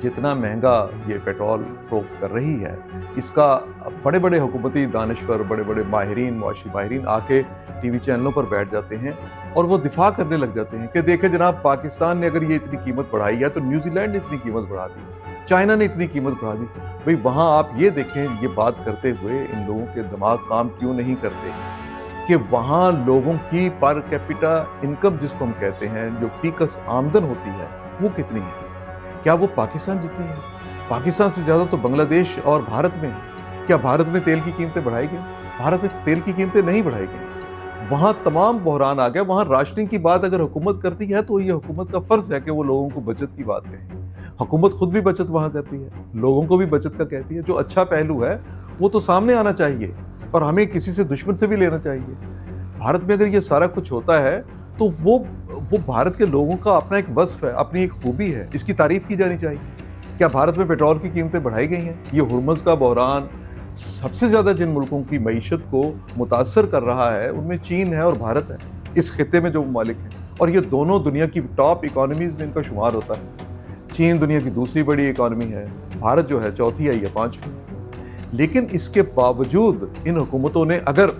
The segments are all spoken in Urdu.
جتنا مہنگا یہ پیٹرول فروخت کر رہی ہے، اس کا بڑے بڑے حکومتی دانشور، بڑے بڑے ماہرین، معاشی ماہرین آ کے ٹی وی چینلوں پر بیٹھ جاتے ہیں اور وہ دفاع کرنے لگ جاتے ہیں کہ دیکھیں جناب، پاکستان نے اگر یہ اتنی قیمت بڑھائی ہے تو نیوزی لینڈ نے اتنی قیمت بڑھا دی، چائنا نے اتنی قیمت بڑھا دی۔ بھئی وہاں آپ یہ دیکھیں، یہ بات کرتے ہوئے ان لوگوں کے دماغ کام کیوں نہیں کرتے کہ وہاں لوگوں کی پر کیپٹا انکم جس کو ہم کہتے ہیں، جو فی کس آمدن ہوتی ہے، وہ کتنی ہے؟ کیا وہ پاکستان جتنی ہے؟ پاکستان سے زیادہ تو بنگلہ دیش اور بھارت میں ہے۔ کیا بھارت میں تیل کی قیمتیں بڑھائی گئیں؟ بھارت میں تیل کی قیمتیں نہیں بڑھائی گئیں۔ وہاں تمام بحران آ گیا۔ وہاں راشننگ کی بات اگر حکومت کرتی ہے تو یہ حکومت کا فرض ہے کہ وہ لوگوں کو بچت کی بات کہیں۔ حکومت خود بھی بچت وہاں کرتی ہے، لوگوں کو بھی بچت کا کہتی ہے۔ جو اچھا پہلو ہے وہ تو سامنے آنا چاہیے اور ہمیں کسی سے دشمن سے بھی لینا چاہیے۔ بھارت میں اگر یہ سارا کچھ ہوتا ہے تو وہ بھارت کے لوگوں کا اپنا ایک وصف ہے، اپنی ایک خوبی ہے، اس کی تعریف کی جانی چاہیے۔ کیا بھارت میں پیٹرول کی قیمتیں بڑھائی گئی ہیں؟ یہ ہرمز کا بحران سب سے زیادہ جن ملکوں کی معیشت کو متاثر کر رہا ہے ان میں چین ہے اور بھارت ہے، اس خطے میں جو ممالک ہیں، اور یہ دونوں دنیا کی ٹاپ اکانومیز میں ان کا شمار ہوتا ہے۔ چین دنیا کی دوسری بڑی اکانومی ہے، بھارت جو ہے چوتھی ہے یا پانچویں۔ لیکن اس کے باوجود ان حکومتوں نے اگر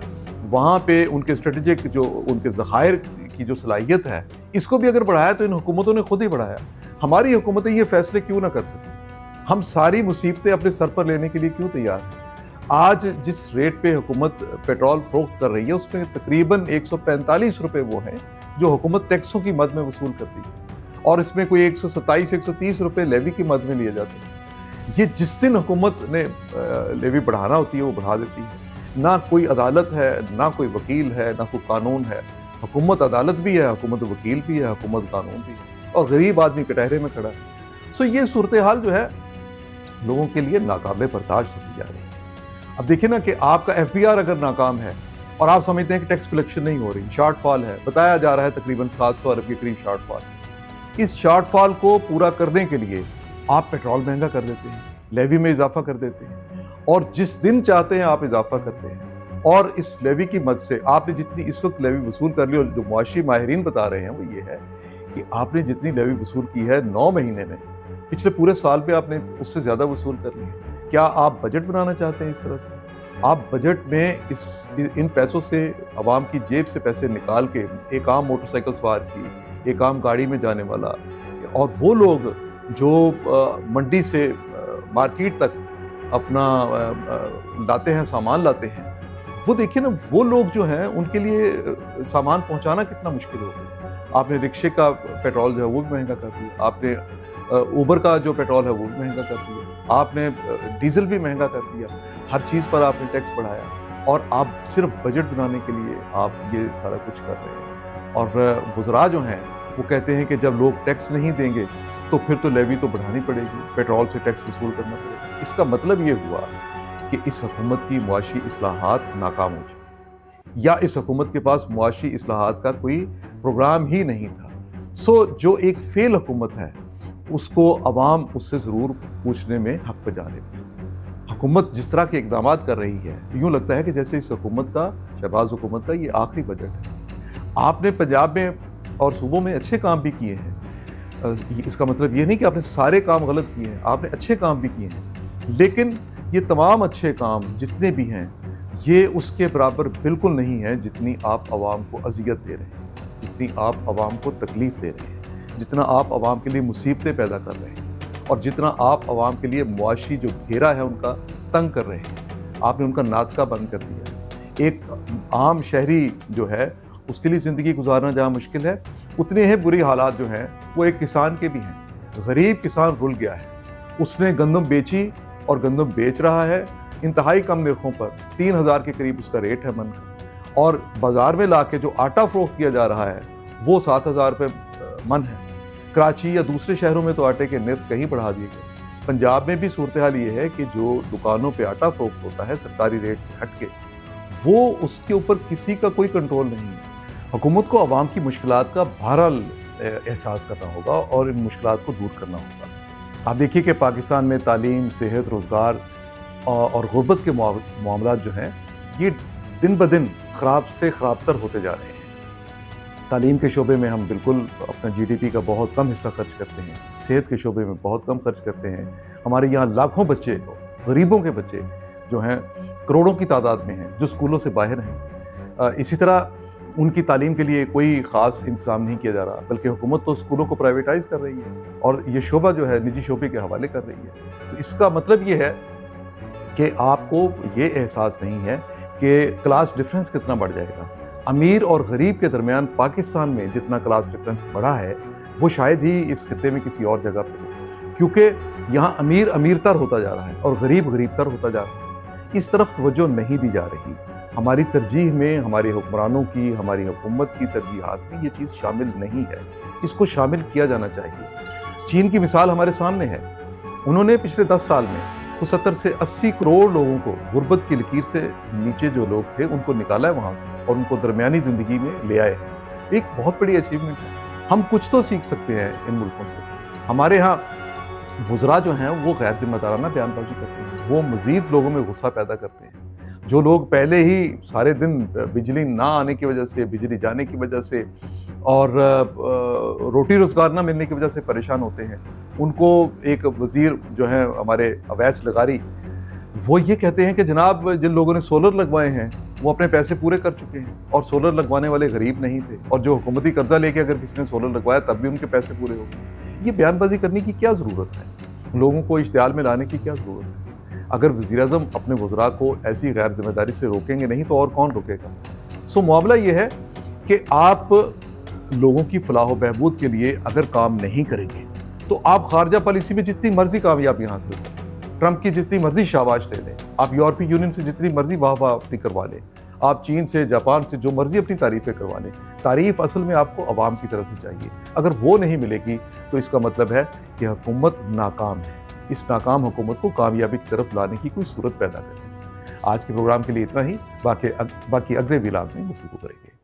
وہاں پہ ان کے اسٹریٹجک جو ان کے ذخائر کی جو صلاحیت ہے اس کو بھی اگر بڑھایا تو ان حکومتوں نے خود ہی بڑھایا۔ ہماری حکومتیں یہ فیصلے کیوں نہ کر سکیں؟ ہم ساری مصیبتیں اپنے سر پر لینے کے لیے کیوں تیار ہیں؟ آج جس ریٹ پہ حکومت پیٹرول فروخت کر رہی ہے اس میں تقریباً 145 روپے وہ ہیں جو حکومت ٹیکسوں کی مد میں وصول کرتی ہے، اور اس میں کوئی 127 130 روپے لیوی کی مد میں لیے جاتے ہیں۔ یہ جس دن حکومت نے لیوی بڑھانا ہوتی ہے وہ بڑھا دیتی ہے۔ نہ کوئی عدالت ہے، نہ کوئی وکیل ہے، نہ کوئی قانون ہے۔ حکومت عدالت بھی ہے، حکومت وکیل بھی ہے، حکومت قانون بھی ہے، اور غریب آدمی کٹہرے میں کھڑا ہے۔ یہ صورتحال جو ہے لوگوں کے لیے ناقابل برداشت ہوتی جا رہی ہے۔ اب دیکھیں نا کہ آپ کا ایف بی آر اگر ناکام ہے اور آپ سمجھتے ہیں کہ ٹیکس کلیکشن نہیں ہو رہی، شارٹ فال ہے، بتایا جا رہا ہے تقریباً 700 ارب کے قریب شارٹ فال۔ اس شارٹ فال کو پورا کرنے کے لیے آپ پیٹرول مہنگا کر دیتے ہیں، لیوی میں اضافہ کر دیتے ہیں، اور جس دن چاہتے ہیں آپ اضافہ کرتے ہیں۔ اور اس لیوی کی مد سے آپ نے جتنی اس وقت لیوی وصول کر لی، اور جو معاشی ماہرین بتا رہے ہیں وہ یہ ہے کہ آپ نے جتنی لیوی وصول کی ہے 9 مہینے میں، پچھلے پورے سال پہ آپ نے اس سے زیادہ وصول کر لی ہے۔ کیا آپ بجٹ بنانا چاہتے ہیں اس طرح سے؟ آپ بجٹ میں ان پیسوں سے عوام کی جیب سے پیسے نکال کے ایک عام موٹر سائیکل سوار کی، ایک عام گاڑی میں جانے والا، اور وہ لوگ جو منڈی سے مارکیٹ تک اپنا لاتے ہیں، سامان لاتے ہیں، وہ دیکھیں نا، وہ لوگ جو ہیں ان کے لیے سامان پہنچانا کتنا مشکل ہو گیا۔ آپ نے رکشے کا پیٹرول جو ہے وہ بھی مہنگا کر دیا، آپ نے اوبر کا جو پیٹرول ہے وہ بھی مہنگا کر دیا، آپ نے ڈیزل بھی مہنگا کر دیا، ہر چیز پر آپ نے ٹیکس بڑھایا، اور آپ صرف بجٹ بنانے کے لیے آپ یہ سارا کچھ کر رہے ہیں۔ اور وزراء جو ہیں وہ کہتے ہیں کہ جب لوگ ٹیکس نہیں دیں گے تو پھر تو لیوی تو بڑھانی پڑے گی، پیٹرول سے ٹیکس وصول کرنا پڑے گا۔ اس کا مطلب یہ ہوا کہ اس حکومت کی معاشی اصلاحات ناکام ہو چکی، یا اس حکومت کے پاس معاشی اصلاحات کا کوئی پروگرام ہی نہیں تھا۔ جو ایک فیل حکومت ہے اس کو عوام اس سے ضرور پوچھنے میں حق پہ جانے میں۔ حکومت جس طرح کے اقدامات کر رہی ہے، یوں لگتا ہے کہ جیسے اس حکومت کا، شہباز حکومت کا، یہ آخری بجٹ ہے۔ آپ نے پنجاب میں اور صوبوں میں اچھے کام بھی کیے ہیں، اس کا مطلب یہ نہیں کہ آپ نے سارے کام غلط کیے ہیں، آپ نے اچھے کام بھی کیے ہیں، لیکن یہ تمام اچھے کام جتنے بھی ہیں یہ اس کے برابر بالکل نہیں ہیں جتنی آپ عوام کو اذیت دے رہے ہیں، جتنی آپ عوام کو تکلیف دے رہے ہیں، جتنا آپ عوام کے لیے مصیبتیں پیدا کر رہے ہیں، اور جتنا آپ عوام کے لیے معاشی جو گھیرا ہے ان کا تنگ کر رہے ہیں۔ آپ نے ان کا ناطقہ بند کر دیا۔ ایک عام شہری جو ہے اس کے لیے زندگی گزارنا جہاں مشکل ہے، اتنے ہیں بری حالات جو ہیں وہ ایک کسان کے بھی ہیں۔ غریب کسان رل گیا ہے، اس نے گندم بیچی اور گندم بیچ رہا ہے انتہائی کم نرخوں پر، 3000 کے قریب اس کا ریٹ ہے من کا، اور بازار میں لا کے جو آٹا فروخت کیا جا رہا ہے وہ 7000 روپے من ہے۔ کراچی یا دوسرے شہروں میں تو آٹے کے نرخ کہیں بڑھا دیے گئے۔ پنجاب میں بھی صورتحال یہ ہے کہ جو دکانوں پہ آٹا فروخت ہوتا ہے سرکاری ریٹ سے ہٹ کے، وہ اس کے اوپر کسی کا کوئی کنٹرول نہیں ہے۔ حکومت کو عوام کی مشکلات کا بہرحال احساس کرنا ہوگا اور ان مشکلات کو دور کرنا ہوگا۔ آپ دیکھیے کہ پاکستان میں تعلیم، صحت، روزگار اور غربت کے معاملات جو ہیں یہ دن بدن خراب سے خراب تر ہوتے جا رہے ہیں۔ تعلیم کے شعبے میں ہم بالکل اپنا GDP کا بہت کم حصہ خرچ کرتے ہیں، صحت کے شعبے میں بہت کم خرچ کرتے ہیں. ہمارے یہاں لاکھوں بچے، غریبوں کے بچے جو ہیں کروڑوں کی تعداد میں ہیں جو اسکولوں سے باہر ہیں. اسی طرح ان کی تعلیم کے لیے کوئی خاص انتظام نہیں کیا جا رہا، بلکہ حکومت تو اسکولوں کو پرائیویٹائز کر رہی ہے اور یہ شعبہ جو ہے نجی شعبے کے حوالے کر رہی ہے. تو اس کا مطلب یہ ہے کہ آپ کو یہ احساس نہیں ہے کہ کلاس ڈفرینس کتنا بڑھ جائے گا. امیر اور غریب کے درمیان پاکستان میں جتنا کلاس ڈفرینس بڑھا ہے وہ شاید ہی اس خطے میں کسی اور جگہ پہ ہو، کیونکہ یہاں امیر امیر تر ہوتا جا رہا ہے اور غریب غریب تر ہوتا جا رہا ہے. اس طرف توجہ نہیں دی جا رہی. ہماری ترجیح میں ہمارے حکمرانوں کی، ہماری حکومت کی ترجیحات میں یہ چیز شامل نہیں ہے. اس کو شامل کیا جانا چاہیے. چین کی مثال ہمارے سامنے ہے. انہوں نے پچھلے 10 سال میں 70 سے 80 کروڑ لوگوں کو غربت کی لکیر سے نیچے جو لوگ تھے ان کو نکالا ہے وہاں سے اور ان کو درمیانی زندگی میں لے آئے ہیں. ایک بہت بڑی اچیومنٹ ہے. ہم کچھ تو سیکھ سکتے ہیں ان ملکوں سے. ہمارے ہاں وزراء جو ہیں وہ غیر ذمہ دارانہ بیان بازی کرتے ہیں، وہ مزید لوگوں میں غصہ پیدا کرتے ہیں. جو لوگ پہلے ہی سارے دن بجلی نہ آنے کی وجہ سے، بجلی جانے کی وجہ سے اور روٹی روزگار نہ ملنے کی وجہ سے پریشان ہوتے ہیں، ان کو ایک وزیر جو ہیں ہمارے اویس لغاری، وہ یہ کہتے ہیں کہ جناب جن لوگوں نے سولر لگوائے ہیں وہ اپنے پیسے پورے کر چکے ہیں اور سولر لگوانے والے غریب نہیں تھے، اور جو حکومتی قرضہ لے کے اگر کسی نے سولر لگوایا تب بھی ان کے پیسے پورے ہو گئے. یہ بیان بازی کرنے کی کیا ضرورت ہے؟ لوگوں کو اشتعال میں لانے کی کیا ضرورت ہے؟ اگر وزیر اعظم اپنے وزراء کو ایسی غیر ذمہ داری سے روکیں گے نہیں تو اور کون روکے گا؟ معاملہ یہ ہے کہ آپ لوگوں کی فلاح و بہبود کے لیے اگر کام نہیں کریں گے تو آپ خارجہ پالیسی میں جتنی مرضی کامیابی حاصل کریں، ٹرمپ کی جتنی مرضی شاباش لے لیں، آپ یورپی یونین سے جتنی مرضی واہ واہ اپنی کروا لیں، آپ چین سے، جاپان سے جو مرضی اپنی تعریفیں کروا لیں، تعریف اصل میں آپ کو عوام کی طرف سے چاہیے. اگر وہ نہیں ملے گی تو اس کا مطلب ہے کہ حکومت ناکام ہے. اس ناکام حکومت کو کامیابی کی طرف لانے کی کوئی صورت پیدا کریں. آج کے پروگرام کے لیے اتنا ہی. باقی اگلے ولاگ میں گفتگو کریں گے.